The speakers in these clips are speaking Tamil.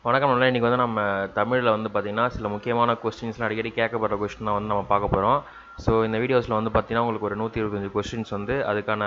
வணக்கம் நண்பர்களே. இன்றைக்கி வந்து நம்ம தமிழில் வந்து பார்த்திங்கன்னா சில முக்கியமான கொஸ்டின்ஸ்லாம் அடிக்கடி கேட்கப்படுற கொஸ்டின் வந்து நம்ம பார்க்க போகிறோம். ஸோ இந்த வீடியோஸில் வந்து பார்த்திங்கன்னா உங்களுக்கு ஒரு 125 கொஸ்டின்ஸ் வந்து அதுக்கான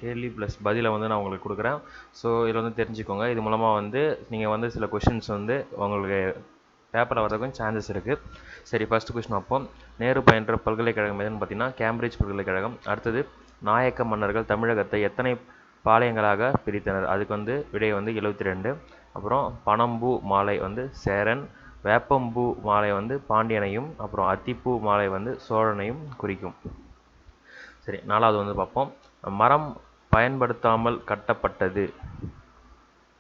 கேள்வி ப்ளஸ் பதிலை வந்து நான் உங்களுக்கு கொடுக்குறேன். ஸோ இதில் வந்து தெரிஞ்சுக்கோங்க. இது மூலமாக வந்து நீங்கள் வந்து சில கொஸ்டின்ஸ் வந்து உங்களுக்கு பேப்பரில் வரதுக்கும் சான்சஸ் இருக்குது. சரி, ஃபஸ்ட்டு கொஸ்டின் பார்ப்போம். நேரு பயின்ற பல்கலைக்கழகம் எதுன்னு பார்த்திங்கன்னா கேம்பிரிட்ஜ் பல்கலைக்கழகம். அடுத்தது, நாயக்க மன்னர்கள் தமிழகத்தை எத்தனை பாளையங்களாக பிரித்தனர்? அதுக்கு வந்து விடை வந்து 72. அப்புறம் பனம்பூ மாலை வந்து சேரன், வேப்பம்பூ மாலை வந்து பாண்டியனையும், அப்புறம் அத்திப்பூ மாலை வந்து சோழனையும் குறிக்கும். சரி, நாலாவது வந்து பார்ப்போம். மரம் பயன்படுத்தாமல் கட்டப்பட்டது,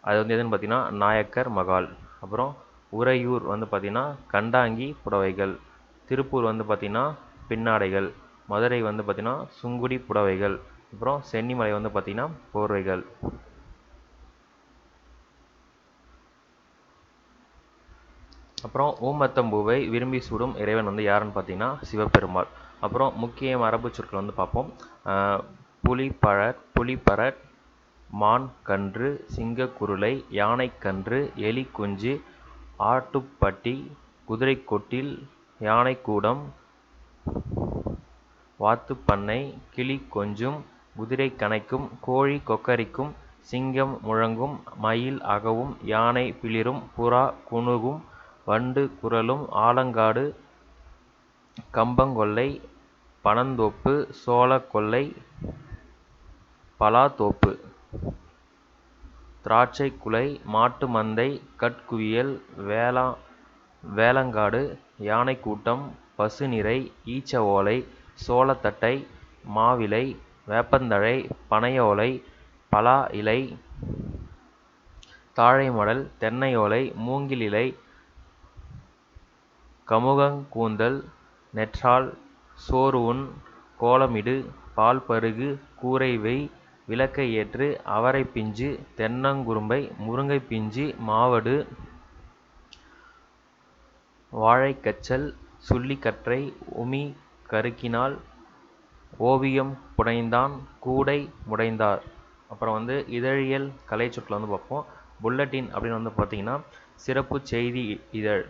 அது வந்து எதுன்னு பார்த்தீங்கன்னா நாயக்கர் மகால். அப்புறம் உறையூர் வந்து பார்த்திங்கன்னா கண்டாங்கி புடவைகள், திருப்பூர் வந்து பார்த்திங்கன்னா பின்னாடைகள், மதுரை வந்து பார்த்திங்கன்னா சுங்குடி புடவைகள், அப்புறம் சென்னிமலை வந்து பார்த்திங்கன்னா போர்வைகள். அப்புறம் ஊமத்தம்பூவை விரும்பி சூடும் இறைவன் வந்து யாருன்னு பார்த்தீங்கன்னா சிவபெருமாள். அப்புறம் முக்கிய மரபு சொற்கள் வந்து பார்ப்போம். புலிப்பரட், மான் கன்று, சிங்கக்குருளை, யானைக்கன்று, எலி குஞ்சு, ஆட்டுப்பட்டி, குதிரைக்கொட்டில், யானைக்கூடம், வாத்துப்பண்ணை, கிளி கொஞ்சும், குதிரை கனைக்கும், கோழி கொக்கரிக்கும், சிங்கம் முழங்கும், மயில் அகவும், யானை பிளிரும், புறா குணுகும், வண்டு குரலும், ஆலங்காடு, கம்பங்கொல்லை, பனந்தோப்பு, சோளக்கொல்லை, பலாத்தோப்பு, திராட்சை குலை, மாட்டு மந்தை, கட்குவியல், வேலங்காடு, யானைக்கூட்டம், பசுநிரை, ஈச்ச ஓலை, சோளத்தட்டை, மாவிலை, வேப்பந்தழை, பனையோலை, பலா இலை, தாழைமடல், தென்னையோலை, மூங்கில் இலை, கமுகங்கூந்தல், நெற்றாள், சோறு உண், கோலமிடு, பால் பருகு, கூரை வெய், விளக்கை ஏற்று, அவரைப் பிஞ்சு, தென்னங்குரும்பை, முருங்கைப் பிஞ்சு, மாவடு, வாழைக்கச்சல், சுள்ளிக்கற்றை, உமி கருக்கினால், ஓவியம் புனைந்தான், கூடை முடைந்தார். அப்புறம் வந்து இதழியல் கலைச்சொற்களை வந்து பார்ப்போம். புல்லட்டின் அப்படின்னு வந்து பார்த்திங்கன்னா சிறப்பு செய்தி இதழ்.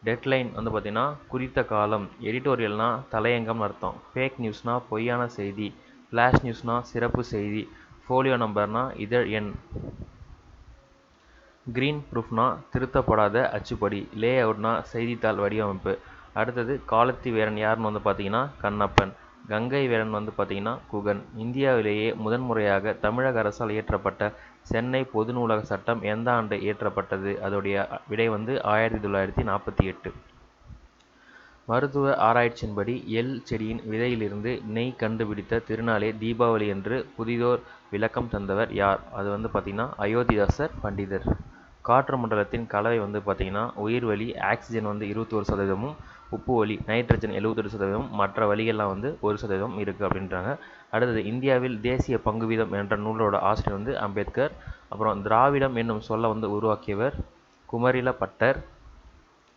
டெட்லைன் வந்து பார்த்திங்கன்னா குறித்த காலம். எடிட்டோரியல்னா தலையங்கம்னு அர்த்தம். ஃபேக் நியூஸ்னால் பொய்யான செய்தி. ஃப்ளாஷ் நியூஸ்னால் சிறப்பு செய்தி. ஃபோலியோ நம்பர்னா இதழ் எண். கிரீன் ப்ரூஃப்னா திருத்தப்படாத அச்சுப்படி. லே அவுட்னா செய்தித்தாள் வடிவமைப்பு. அடுத்தது, காலத்தி வேரன் யாருன்னு வந்து பார்த்திங்கன்னா கண்ணப்பன். கங்கை வேரன் வந்து பார்த்திங்கன்னா குகன். இந்தியாவிலேயே முதன்முறையாக தமிழக அரசால் இயற்றப்பட்ட சென்னை பொது நூலக சட்டம் எந்த ஆண்டு இயற்றப்பட்டது? அதோடைய விடை வந்து 1948. மருத்துவ ஆராய்ச்சியின்படி எள் செடியின் விதையிலிருந்து நெய் கண்டுபிடித்த திருநாளே தீபாவளி என்று புதிதோர் விளக்கம் தந்தவர் யார்? அது வந்து பார்த்திங்கன்னா அயோத்திதாசர் பண்டிதர். காற்று மண்டலத்தின் கலவை வந்து பார்த்திங்கன்னா உயிர்வளி ஆக்சிஜன் வந்து 21%, உப்பு வளி நைட்ரஜன் 78%, மற்ற வளிகள்லாம் வந்து 1% இருக்குது அப்படின்றாங்க. அடுத்தது, இந்தியாவில் தேசிய பங்கு வீதம் என்ற நூலோட ஆசிரியர் வந்து அம்பேத்கர். அப்புறம் திராவிடம் என்னும் சொல்ல வந்து உருவாக்கியவர் குமரில பட்டர்.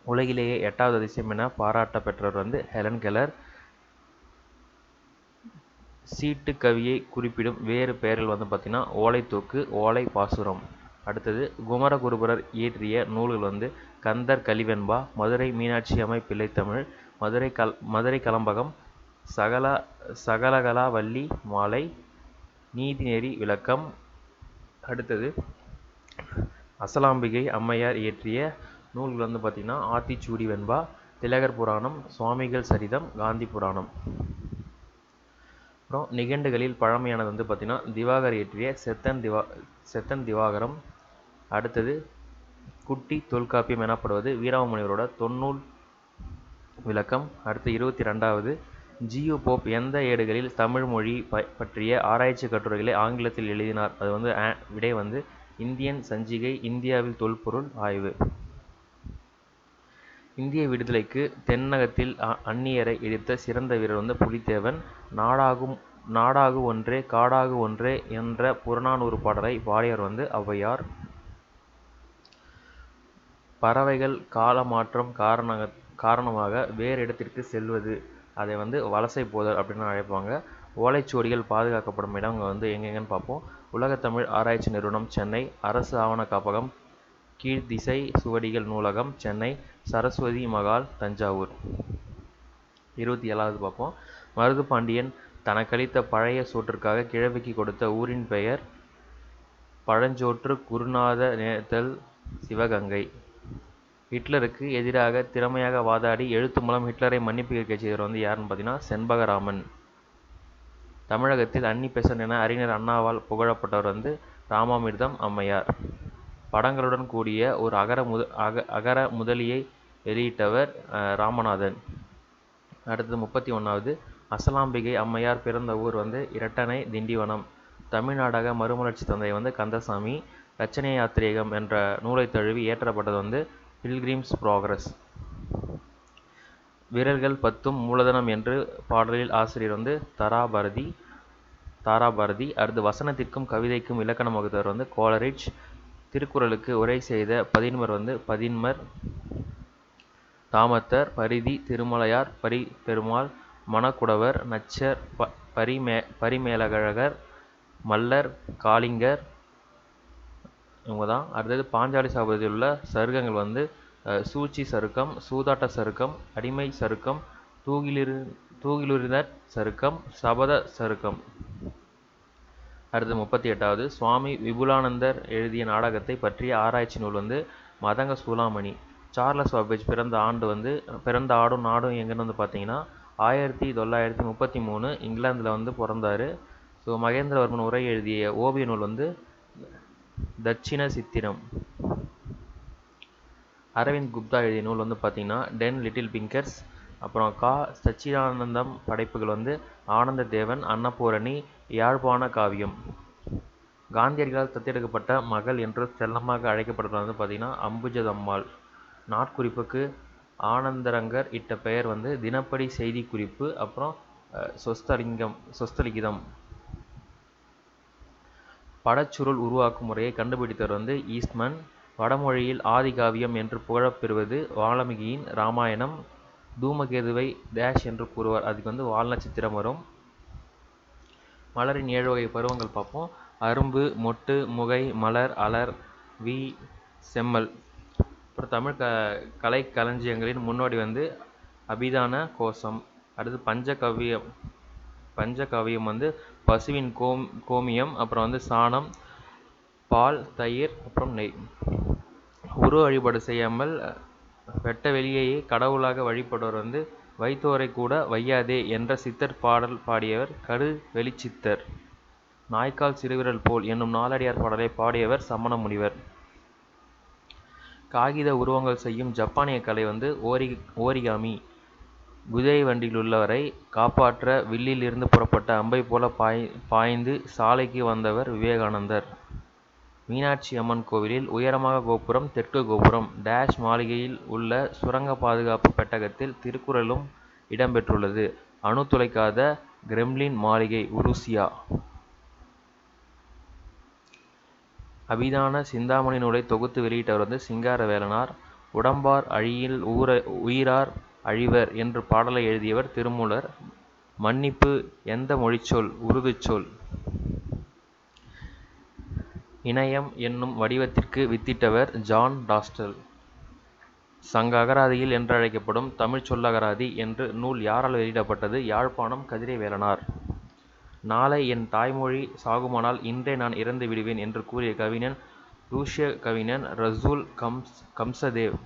உலகிலேயே 8வது அதிசயம் என பாராட்ட பெற்றவர் வந்து ஹெலன் கெல்லர். சீட்டு கவியை குறிப்பிடும் வேறு பெயர்கள் வந்து பார்த்திங்கன்னா ஓலைத்தூக்கு, ஓலை பாசுரம். அடுத்தது, குமரகுருபரர் இயற்றிய நூல்கள் வந்து கந்தர் கலிவெண்பா, மதுரை மீனாட்சி அம்மை பிள்ளைத்தமிழ், மதுரை கலம்பகம், சகலகலாவல்லி மாலை, நீதிநெறி விளக்கம். அடுத்தது, அசலாம்பிகை அம்மையார் இயற்றிய நூல்கள் வந்து பார்த்திங்கன்னா ஆத்திச்சூடி வெண்பா, திலகர் புராணம், சுவாமிகள் சரிதம், காந்தி புராணம். அப்புறம் நிகண்டுகளில் பழமையானது வந்து பார்த்திங்கன்னா திவாகர் இயற்றிய செத்தன் திவாகரம். அடுத்தது, குட்டி தொல்காப்பியம் எனப்படுவது வீரமாமுனிவரோட தொன்னூல் விளக்கம். அடுத்து 22வது, ஜியு போப் எந்த ஏடுகளில் தமிழ் மொழி பற்றிய ஆராய்ச்சி கட்டுரைகளை ஆங்கிலத்தில் எழுதினார்? அது வந்து விடை வந்து இந்தியன் சஞ்சிகை, இந்தியாவில் தொல்பொருள் ஆய்வு. இந்திய விடுதலைக்கு தென்னகத்தில் அந்நியரை எதிர்த்த சிறந்த வீரர் வந்து புலித்தேவன். நாடாகு ஒன்றே காடாகு ஒன்றே என்ற புறநானூறு பாடலை பாடியவர் வந்து ஔவையார். பறவைகள் காலமாற்றம் காரணமாக வேறு இடத்திற்கு செல்வது, அதை வந்து வலசை போதல் அப்படின்னு அழைப்பாங்க. ஓலைச்சுவடிகள் பாதுகாக்கப்படும் இடங்கள் வந்து எங்கெங்கன்னு பார்ப்போம். உலகத்தமிழ் ஆராய்ச்சி நிறுவனம் சென்னை, அரசு ஆவண காப்பகம் கீழ்த்திசை சுவடிகள் நூலகம், சென்னை. சரஸ்வதி மகால், தஞ்சாவூர். 27வது பார்ப்போம். மருதுபாண்டியன் தனக்களித்த பழைய சோற்றுக்காக கிழவிக்கு கொடுத்த ஊரின் பெயர் பழஞ்சோற்று குருநாத நேர்தல், சிவகங்கை. ஹிட்லருக்கு எதிராக திறமையாக வாதாடி எழுத்து மூலம் ஹிட்லரை மன்னிப்பு கேட்க செய்தவர் யாருன்னு பார்த்தீங்கன்னா செண்பகராமன். தமிழகத்தில் அன்னி பெசன்ட் என அறிஞர் அண்ணாவால் புகழப்பட்டவர் ராமாமிர்தம் அம்மையார். படங்களுடன் கூடிய ஒரு அகர முதலியை வெளியிட்டவர் ராமநாதன். அடுத்தது 31வது. அசலாம்பிகை அம்மையார் பிறந்த ஊர் இரட்டனை, திண்டிவனம். தமிழ் நாடக மறுமலர்ச்சி தந்தை கந்தசாமி. ரச்சனை யாத்திரீகம் என்ற நூலை தழுவி ஏற்றப்பட்டது பில்கிரிம்ஸ் ப்ராக்ரஸ். வீரர்கள் 10ம் மூலதனம் என்று பாடலில் ஆசிரியர் தாராபாரதி. அடுத்து வசனத்திற்கும் கவிதைக்கும் இலக்கணம் வகுத்தவர் கோலரிட்ஜ். திருக்குறளுக்கு உரை செய்த பதின்மர் பதின்மர், தாமத்தர், பரிதி, திருமலையார், பெருமாள், மணக்குடவர், நச்சர், பரிமேலழகர், மல்லர், காளிங்கர், இவங்க தான். அடுத்தது பாஞ்சாலி சபதத்தில் உள்ள சருக்கங்கள் சூழ்ச்சி சருக்கம், சூதாட்ட சருக்கம், அடிமை சருக்கம், தூகிலுரிதற் சருக்கம், சபத சருக்கம். அடுத்து 38வது. சுவாமி விபுலானந்தர் எழுதிய நாடகத்தை பற்றிய ஆராய்ச்சி நூல் மதங்க சூளாமணி. சார்லஸ் பாப்பேஜ் பிறந்த ஆடும் நாடும் எங்கன்னு பார்த்தீங்கன்னா 1933 இங்கிலாந்தில் பிறந்தார். ஸோ மகேந்திரவர்மன் உரை எழுதிய ஓவிய நூல் தட்சிண சித்திரம். அரவிந்த் குப்தா எழுதிய நூல் பார்த்தீங்கன்னா 10 லிட்டில் பிங்கர்ஸ். அப்புறம் சச்சிதானந்தம் படைப்புகள் ஆனந்த தேவன், அன்னபூரணி, யாழ்ப்பாண காவியம். காந்தியடிகளால் தத்தெடுக்கப்பட்ட மகள் என்று செல்லமாக அழைக்கப்படுறது பார்த்தீங்கன்னா அம்புஜதம்மாள். நாட்குறிப்புக்கு ஆனந்தரங்கர் இட்ட பெயர் தினப்படி செய்தி குறிப்பு, அப்புறம் சொஸ்தலிகிதம். படச்சுருள் உருவாக்கும் முறையை கண்டுபிடித்தவர் ஈஸ்ட்மன். வடமொழியில் ஆதி காவியம் என்று புகழப்பெறுவது வால்மீகியின் ராமாயணம். தூமகேதுவை டேஷ் என்று கூறுவார், அதுக்கு வால் நட்சத்திரம் வரும். மலரின் 7 வகை பருவங்கள் பார்ப்போம். அரும்பு, மொட்டு, முகை, மலர், அலர், செம்மல். அப்புறம் தமிழ் கலை களஞ்சியங்களின் முன்னோடி அபிதான கோஷம். அடுத்து பஞ்சகவியம் பசுவின் கோமியம், அப்புறம் சாணம், பால், தயிர், அப்புறம் நெய். உருவ வழிபாடு செய்யாமல் வெட்ட வெளியேயே கடவுளாக வழிபடுவர் வைத்தோரை கூட வையாதே என்ற சித்தர் பாடல் பாடியவர் கடு வெளிச்சித்தர். நாய்க்கால் சிறுவிரல் போல் என்னும் நாலடியார் பாடலை பாடியவர் சமண முனிவர். காகித உருவங்கள் செய்யும் ஜப்பானிய கலை ஓரிகாமி. குதிரை வண்டியிலுள்ளவரை காப்பாற்ற வில்லில் இருந்து புறப்பட்ட அம்பை போல பாய்ந்து சாலைக்கு வந்தவர் விவேகானந்தர். மீனாட்சி அம்மன் கோவிலில் உயரமாக கோபுரம், தெற்கு கோபுரம். டேஷ் மாளிகையில் உள்ள சுரங்க பாதுகாப்பு பெட்டகத்தில் திருக்குறளும் இடம்பெற்றுள்ளது. அணு துளைக்காத கிரெம்லின் மாளிகை, உருசியா. அபிதான சிந்தாமணி நூலை தொகுத்து வெளியிட்டவர் சிங்காரவேலனார். உடம்பார் அழியில் உயிரார் அழிவர் என்று பாடலை எழுதியவர் திருமூலர். மன்னிப்பு எந்த மொழிச்சொல்? உருது சொல். இணையம் என்னும் வடிவத்திற்கு வித்திட்டவர் ஜான் டாஸ்டல். சங்க அகராதியில் என்றழைக்கப்படும் தமிழ்ச் சொல்லகராதி என்று நூல் யாரால் வெளியிடப்பட்டது? யாழ்ப்பாணம், கதிரை வேலனார். நாளை என் தாய்மொழி சாகுமானால் இன்றே நான் இறந்து விடுவேன் என்று கூறிய கவிஞன் ரூசிய கவிஞன் ரசூல் கம்சதேவ்.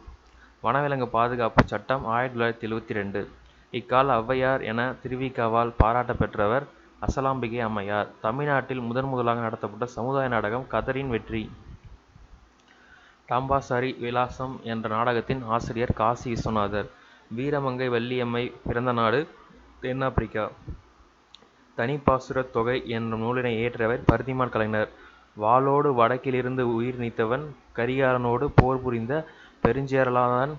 வனவிலங்கு பாதுகாப்பு சட்டம் 1972. இக்கால ஔவையார் என திருவிக்காவால் பாராட்ட பெற்றவர் அசலாம்பிகை அம்மையார். தமிழ்நாட்டில் முதலாக நடத்தப்பட்ட சமுதாய நாடகம் கதரின் வெற்றி. டாம்பாசாரி விலாசம் என்ற நாடகத்தின் ஆசிரியர் காசி விஸ்வநாதர். வீரமங்கை வள்ளியம்மை பிறந்த நாடு தென்னாப்பிரிக்கா. தனிப்பாசுரத் தொகை என்ற நூலினை இயற்றியவர் பருத்திமான் கலைஞர். வாளோடு வடக்கிலிருந்து உயிர் நீத்தவன் கரிகாலனோடு போர் புரிந்த பெருஞ்சேரலாதன்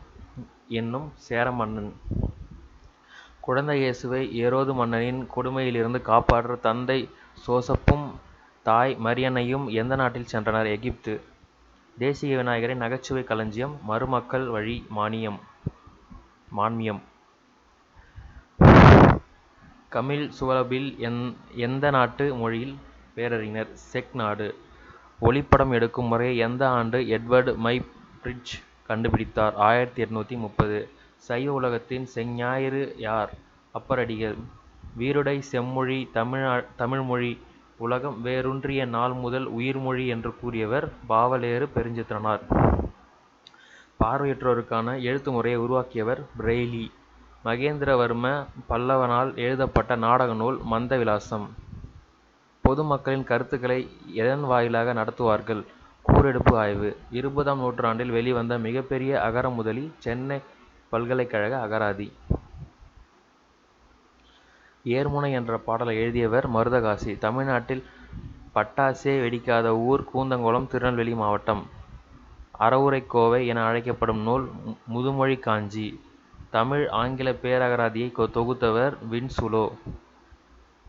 என்னும் சேர மன்னன். குழந்தை இயேசுவை ஏரோது மன்னனின் கொடுமையிலிருந்து காப்பாற்ற தந்தை சோசப்பும் தாய் மரியன்னையும் எந்த நாட்டில் சென்றனர்? எகிப்து. தேசிக விநாயகரின் நகைச்சுவை களஞ்சியம் மருமக்கள் வழி மான்மியம். கமில் சுவலபில் எந்த நாட்டு மொழியில் பேரறிஞர்? செக் நாடு. ஒளிப்படம் எடுக்கும் முறையை எந்த ஆண்டு எட்வர்டு மை பிரிட்ஜ் கண்டுபிடித்தார்? 1830. சைவ உலகத்தின் செஞ்ஞாயிறு யார்? அப்பரடிகள். வீருடை செம்மொழி தமிழ்மொழி உலகம் வேரூன்றிய நாள் முதல் உயிர்மொழி என்று கூறியவர் பாவலேறு பெருஞ்சித்திரனார். பார்வையற்றோருக்கான எழுத்து முறையை உருவாக்கியவர் பிரெய்லி. மகேந்திரவர்ம பல்லவனால் எழுதப்பட்ட நாடக நூல் மந்தவிலாசம். பொதுமக்களின் கருத்துக்களை எதன் வாயிலாக நடத்துவார்கள்? கூரெடுப்பு ஆய்வு. 20ஆம் நூற்றாண்டில் வெளிவந்த மிகப்பெரிய அகரமுதலி சென்னை பல்கலைக்கழக அகராதி. ஏர்முனை என்ற பாடலை எழுதியவர் மருதகாசி. தமிழ்நாட்டில் பட்டாசே வெடிக்காத ஊர் கூந்தங்குளம், திருநெல்வேலி மாவட்டம். அறவுரைக்கோவை என அழைக்கப்படும் நூல் முதுமொழி காஞ்சி. தமிழ் ஆங்கில பேரகராதியை தொகுத்தவர் வின்சுலோ.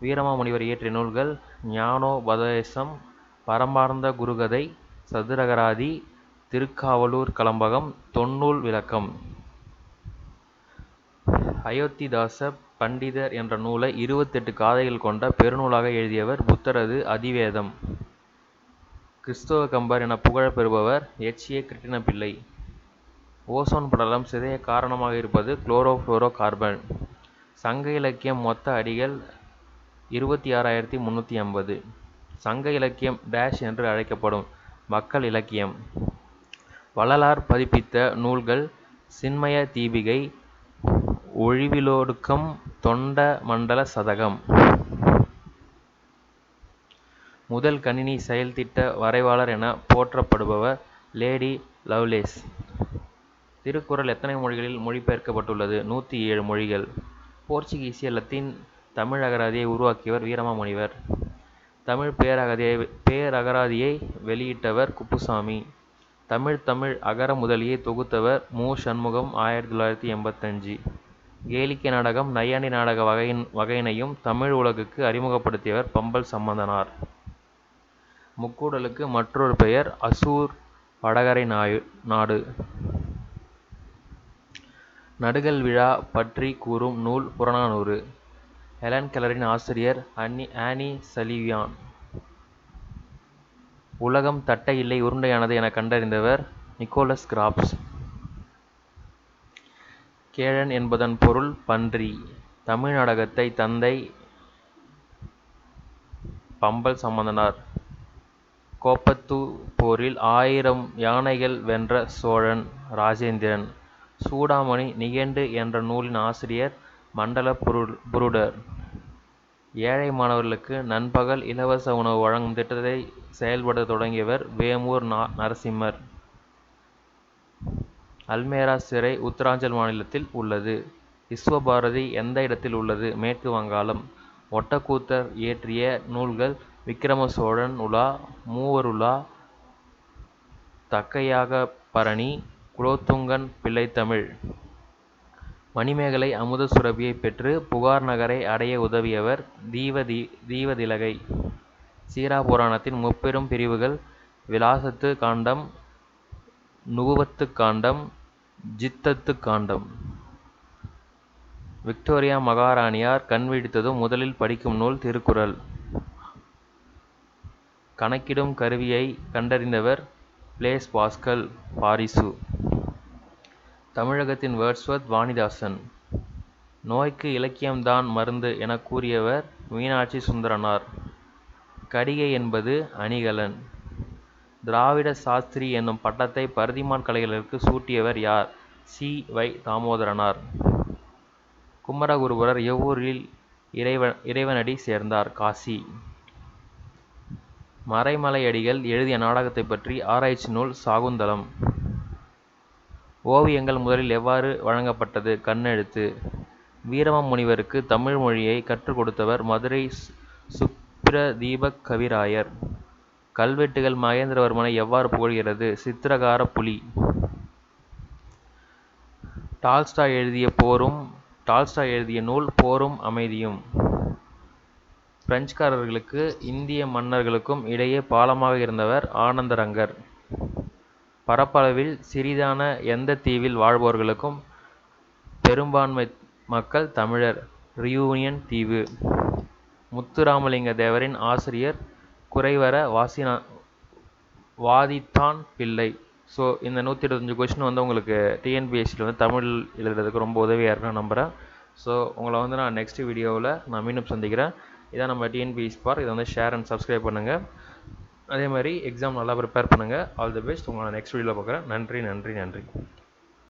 வீரமாமுனிவர் இயற்றிய நூல்கள் ஞானோபதேசம், பரமார்ந்த குருகதை, சதுரகராதி, திருக்காவலூர் கலம்பகம், தொன்னூல் விளக்கம். அயோத்திதாச பண்டிதர் என்ற நூலை 28 காதைகள் கொண்ட பெருநூலாக எழுதியவர் புத்தரது அதிவேதம். கிறிஸ்தவ கம்பர் என புகழப் பெறுபவர் எச்.ஏ. கிருட்டிணப்பிள்ளை. ஓசோன் படலம் சிதைய காரணமாக இருப்பது குளோரோபுளோரோ கார்பன். சங்க இலக்கியம் மொத்த அடிகள் 26,350. சங்க இலக்கியம் டேஷ் என்று அழைக்கப்படும் மக்கள் இலக்கியம். வள்ளலார் பதிப்பித்த நூல்கள் சின்மய தீபிகை, ஒழிவிலொடுக்கம், தொண்ட மண்டல சதகம். முதல் கணினி செயல்திட்ட வரைவாளர் என போற்றப்படுபவர் லேடி லவ்லேஸ். திருக்குறள் எத்தனை மொழிகளில் மொழிபெயர்க்கப்பட்டுள்ளது? 107 மொழிகள். போர்ச்சுகீசிய லத்தீன் தமிழ் அகராதியை உருவாக்கியவர் வீரமாமுனிவர். தமிழ் பேரகராதியை வெளியிட்டவர் குப்புசாமி. தமிழ் அகர முதலியை தொகுத்தவர் மு. சண்முகம். 1985. கேளிக்கை நாடகம் நையாண்டி நாடக வகையினையும் தமிழ் உலகுக்கு அறிமுகப்படுத்தியவர் பம்பல் சம்பந்தனார். முக்கூடலுக்கு மற்றொரு பெயர் அசூர் வடகரை நாடு. நடுகல் விழா பற்றி கூறும் நூல் புறநானூறு. ஹெலன் கெல்லரின் ஆசிரியர் ஆனி சலிவியான். உலகம் தட்டை இல்லை உருண்டையானது என கண்டறிந்தவர் நிக்கோலஸ் கிராப்ஸ். கேழன் என்பதன் பொருள் பன்றி. தமிழ் நாடகத்தை தந்தை பம்பல் சம்பந்தனார். கோப்பத்து போரில் 1000 யானைகள் வென்ற சோழன் ராஜேந்திரன். சூடாமணி நிகண்டு என்ற நூலின் ஆசிரியர் மண்டல புருடர். ஏழை மாணவர்களுக்கு நண்பகல் இலவச உணவு வழங்கும் திட்டத்தை செயல்படுத்த தொடங்கியவர் வேமூர் நரசிம்மர். அல்மேரா சிறை உத்தராஞ்சல் மாநிலத்தில் உள்ளது. விஸ்வபாரதி எந்த இடத்தில் உள்ளது? மேற்கு வங்காளம். ஒட்டக்கூத்தர் இயற்றிய நூல்கள் விக்கிரம சோழன் உலா, மூவருலா, தக்கையாகபரணி, குலோத்துங்கன் பிள்ளைத்தமிழ். மணிமேகலை அமுத சுரபியை பெற்று புகார் நகரை அடைய உதவியவர் தீவதிலகை. சீறாபுராணத்தின் முப்பெரும் பிரிவுகள் விலாசத்து காண்டம், நுபுவத்து காண்டம், ஜித்தத்து காண்டம். விக்டோரியா மகாராணியார் கண் விழித்ததும் முதலில் படிக்கும் நூல் திருக்குறள். கணக்கிடும் கருவியை கண்டறிந்தவர் பிளேஸ் பாஸ்கல் பாரிசு. தமிழகத்தின் வேர்ட்ஸ்வொர்த் வாணிதாசன். நோய்க்கு இலக்கியம்தான் மருந்து என கூறியவர் மீனாட்சி சுந்தரனார். கடிகை என்பது அணிகலன். திராவிட சாஸ்திரி என்னும் பட்டத்தை பரதிமான் கலைஞருக்கு சூட்டியவர் யார்? சி. வை. தாமோதரனார். குமரகுருபரர் எவ்வூரில் இறைவனடி சேர்ந்தார்? காசி. மறைமலையடிகள் எழுதிய நாடகத்தை பற்றி ஆராய்ச்சி நூல் சாகுந்தலம். ஓவியங்கள் முதலில் எவ்வாறு வழங்கப்பட்டது? கண்ணெழுத்து. வீரமாமுனிவருக்கு தமிழ் மொழியை கற்றுக் கொடுத்தவர் மதுரை சுப்பிரதீபக் கவிராயர். கல்வெட்டுகள் மகேந்திரவர்மனை எவ்வாறு புகழ்கிறது? சித்திரகார புலி. டால்ஸ்டாய் எழுதிய நூல் போரும் அமைதியும். பிரெஞ்சுக்காரர்களுக்கு இந்திய மன்னர்களுக்கும் இடையே பாலமாக இருந்தவர் ஆனந்தரங்கர். பரப்பளவில் சிறிதான எந்த தீவில் வாழ்பவர்களுக்கும் பெரும்பான்மை மக்கள் தமிழர்? ரியூனியன் தீவு. முத்துராமலிங்க தேவரின் ஆசிரியர் குறைவர வாதித்தான் பிள்ளை. ஸோ இந்த 125 கொஷின் வந்து உங்களுக்கு டிஎன்பிஎஸ்சியில் வந்து தமிழ் எழுதுறதுக்கு ரொம்ப உதவியாக இருக்குன்னு நம்புகிறேன். ஸோ உங்களை வந்து நான் நெக்ஸ்ட் வீடியோவில் நான் மீண்டும் சந்திக்கிறேன். இதான் நம்ம டிஎன்பிஎஸ்சி பார். இதை வந்து ஷேர் அண்ட் சப்ஸ்கிரைப் பண்ணுங்கள். அதே மாதிரி எக்ஸாம் நல்லா ப்ரிப்பேர் பண்ணுங்கள். All the best. உங்களை நான் நெக்ஸ்ட் வீடியோவில் பார்க்குறேன். நன்றி.